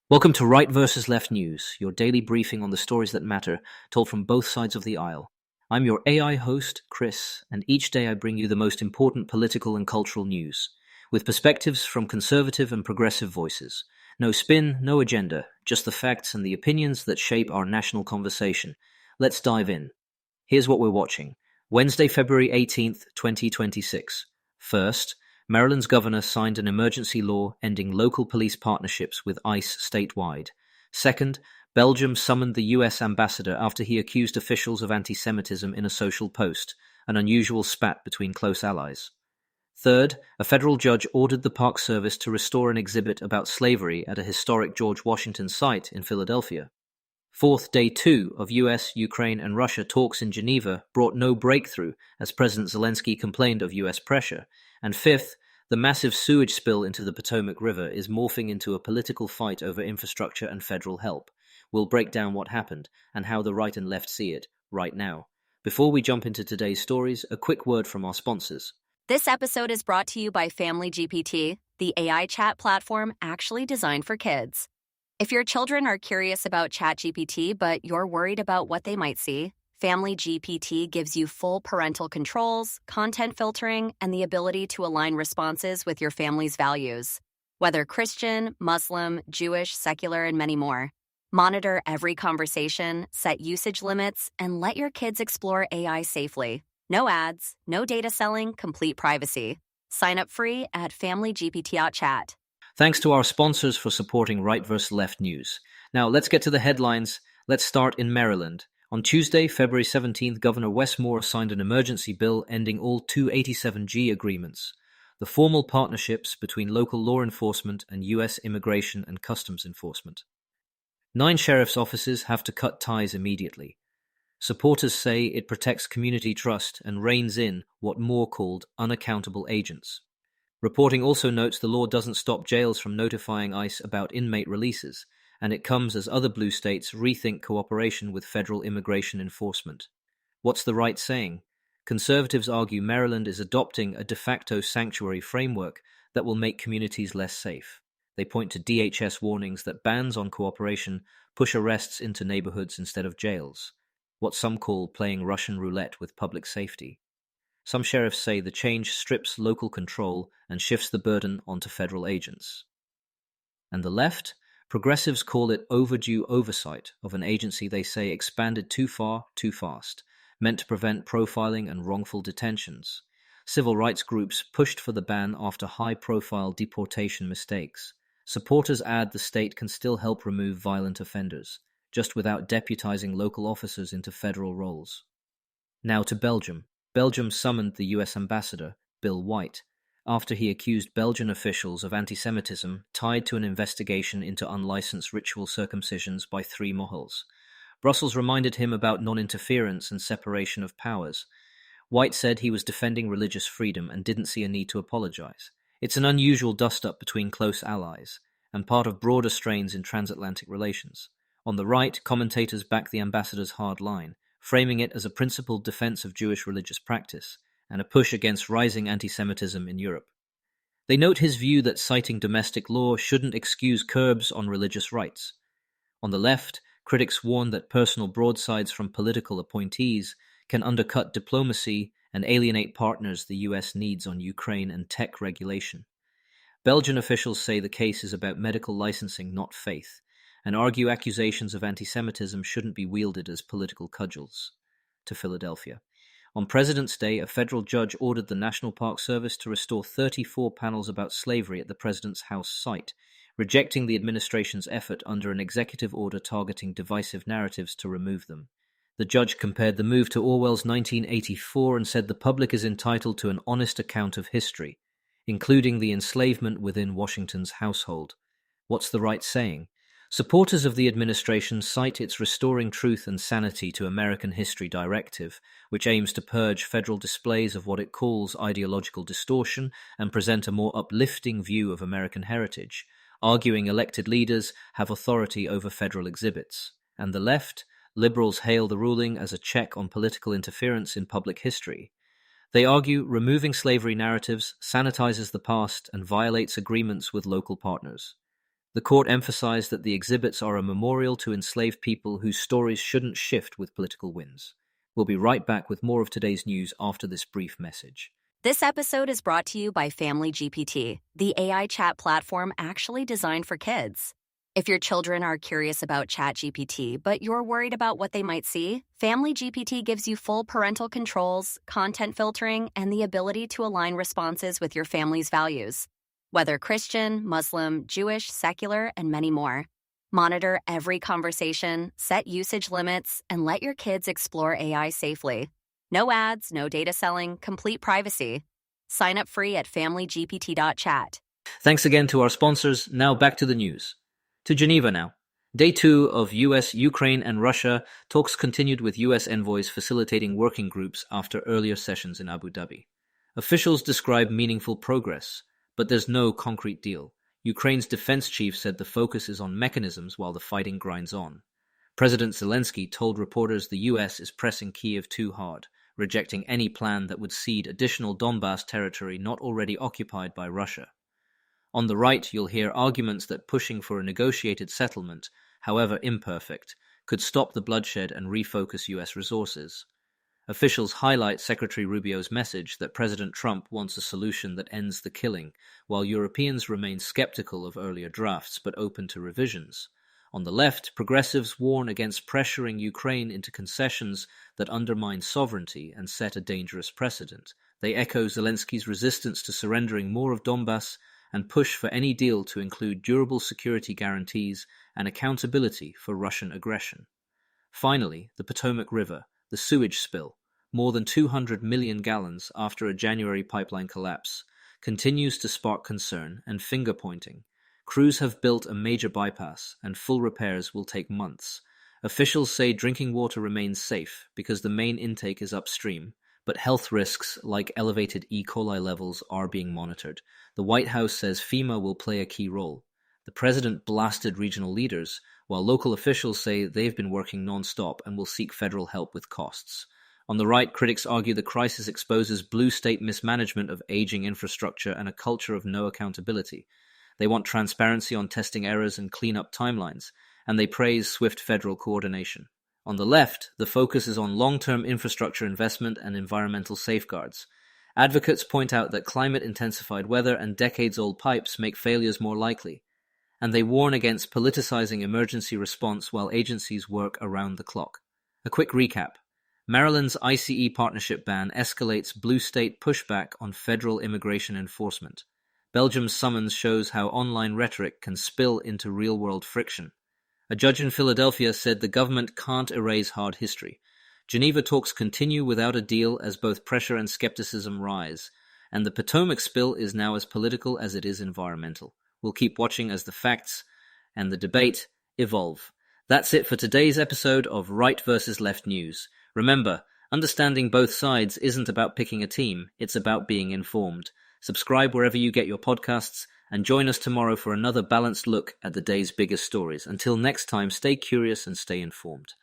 Welcome to Right versus Left News, your daily briefing on the stories that matter, told from both sides of the aisle. I'm your AI host, Chris, and each day I bring you the most important political and cultural news, with perspectives from conservative and progressive voices. No spin, no agenda, just the facts and the opinions that shape our national conversation. Let's dive in. Here's what we're watching. Wednesday, February 18th, 2026. First, Maryland's governor signed an emergency law ending local police partnerships with ICE statewide. Second, Belgium summoned the U.S. ambassador after he accused officials of anti-Semitism in a social post, an unusual spat between close allies. Third, a federal judge ordered the Park Service to restore an exhibit about slavery at a historic George Washington site in Philadelphia. Fourth, day 2 of US, Ukraine, and Russia talks in Geneva brought no breakthrough as President Zelensky complained of US pressure. And fifth, the massive sewage spill into the Potomac River is morphing into a political fight over infrastructure and federal help. We'll break down what happened and how the right and left see it right now. Before we jump into today's stories, a quick word from our sponsors. This episode is brought to you by Family GPT, the AI chat platform actually designed for kids. If your children are curious about ChatGPT, but you're worried about what they might see, Family GPT gives you full parental controls, content filtering, and the ability to align responses with your family's values. Whether Christian, Muslim, Jewish, secular, and many more. Monitor every conversation, set usage limits, and let your kids explore AI safely. No ads, no data selling, complete privacy. Sign up free at familygpt.chat. Thanks to our sponsors for supporting Right vs. Left News. Now, let's get to the headlines. Let's start in Maryland. On Tuesday, February 17th, Governor Wes Moore signed an emergency bill ending all 287G agreements, the formal partnerships between local law enforcement and U.S. Immigration and Customs Enforcement. 9 sheriff's offices have to cut ties immediately. Supporters say it protects community trust and reins in what Moore called unaccountable agents. Reporting also notes the law doesn't stop jails from notifying ICE about inmate releases, and it comes as other blue states rethink cooperation with federal immigration enforcement. What's the right saying? Conservatives argue Maryland is adopting a de facto sanctuary framework that will make communities less safe. They point to DHS warnings that bans on cooperation push arrests into neighborhoods instead of jails, what some call playing Russian roulette with public safety. Some sheriffs say the change strips local control and shifts the burden onto federal agents. And the left? Progressives call it overdue oversight of an agency they say expanded too far, too fast, meant to prevent profiling and wrongful detentions. Civil rights groups pushed for the ban after high-profile deportation mistakes. Supporters add the state can still help remove violent offenders, just without deputizing local officers into federal roles. Now to Belgium. Belgium summoned the U.S. ambassador, Bill White, after he accused Belgian officials of anti-Semitism tied to an investigation into unlicensed ritual circumcisions by 3 Mohels. Brussels reminded him about non-interference and separation of powers. White said he was defending religious freedom and didn't see a need to apologize. It's an unusual dust-up between close allies, and part of broader strains in transatlantic relations. On the right, commentators back the ambassador's hard line, framing it as a principled defense of Jewish religious practice and a push against rising anti-Semitism in Europe. They note his view that citing domestic law shouldn't excuse curbs on religious rights. On the left, critics warn that personal broadsides from political appointees can undercut diplomacy and alienate partners the US needs on Ukraine and tech regulation. Belgian officials say the case is about medical licensing, not faith, and argue accusations of anti-Semitism shouldn't be wielded as political cudgels. To Philadelphia. On President's Day, a federal judge ordered the National Park Service to restore 34 panels about slavery at the president's house site, rejecting the administration's effort under an executive order targeting divisive narratives to remove them. The judge compared the move to Orwell's 1984 and said the public is entitled to an honest account of history, including the enslavement within Washington's household. What's the right saying? Supporters of the administration cite its Restoring Truth and Sanity to American History directive, which aims to purge federal displays of what it calls ideological distortion and present a more uplifting view of American heritage, arguing elected leaders have authority over federal exhibits. And the left? Liberals hail the ruling as a check on political interference in public history. They argue removing slavery narratives sanitizes the past and violates agreements with local partners. The court emphasized that the exhibits are a memorial to enslaved people whose stories shouldn't shift with political winds. We'll be right back with more of today's news after this brief message. This episode is brought to you by Family GPT, the AI chat platform actually designed for kids. If your children are curious about ChatGPT, but you're worried about what they might see, Family GPT gives you full parental controls, content filtering, and the ability to align responses with your family's values. Whether Christian, Muslim, Jewish, secular, and many more. Monitor every conversation, set usage limits, and let your kids explore AI safely. No ads, no data selling, complete privacy. Sign up free at familygpt.chat. Thanks again to our sponsors. Now back to the news. To Geneva now. Day 2 of US, Ukraine, and Russia talks continued with US envoys facilitating working groups after earlier sessions in Abu Dhabi. Officials describe meaningful progress, but there's no concrete deal. Ukraine's defense chief said the focus is on mechanisms while the fighting grinds on. President Zelensky told reporters the US is pressing Kyiv too hard, rejecting any plan that would cede additional Donbas territory not already occupied by Russia. On the right, you'll hear arguments that pushing for a negotiated settlement, however imperfect, could stop the bloodshed and refocus US resources. Officials highlight Secretary Rubio's message that President Trump wants a solution that ends the killing, while Europeans remain skeptical of earlier drafts but open to revisions. On the left, progressives warn against pressuring Ukraine into concessions that undermine sovereignty and set a dangerous precedent. They echo Zelensky's resistance to surrendering more of Donbas and push for any deal to include durable security guarantees and accountability for Russian aggression. Finally, the Potomac River, the sewage spill, more than 200 million gallons after a January pipeline collapse, continues to spark concern and finger-pointing. Crews have built a major bypass, and full repairs will take months. Officials say drinking water remains safe because the main intake is upstream, but health risks like elevated E. coli levels are being monitored. The White House says FEMA will play a key role. The president blasted regional leaders, while local officials say they've been working non-stop and will seek federal help with costs. On the right, critics argue the crisis exposes blue state mismanagement of aging infrastructure and a culture of no accountability. They want transparency on testing errors and clean-up timelines, and they praise swift federal coordination. On the left, the focus is on long-term infrastructure investment and environmental safeguards. Advocates point out that climate-intensified weather and decades-old pipes make failures more likely, and they warn against politicizing emergency response while agencies work around the clock. A quick recap. Maryland's ICE partnership ban escalates blue state pushback on federal immigration enforcement. Belgium's summons shows how online rhetoric can spill into real-world friction. A judge in Philadelphia said the government can't erase hard history. Geneva talks continue without a deal as both pressure and skepticism rise. And the Potomac spill is now as political as it is environmental. We'll keep watching as the facts and the debate evolve. That's it for today's episode of Right versus Left News. Remember, understanding both sides isn't about picking a team, it's about being informed. Subscribe wherever you get your podcasts, and join us tomorrow for another balanced look at the day's biggest stories. Until next time, stay curious and stay informed.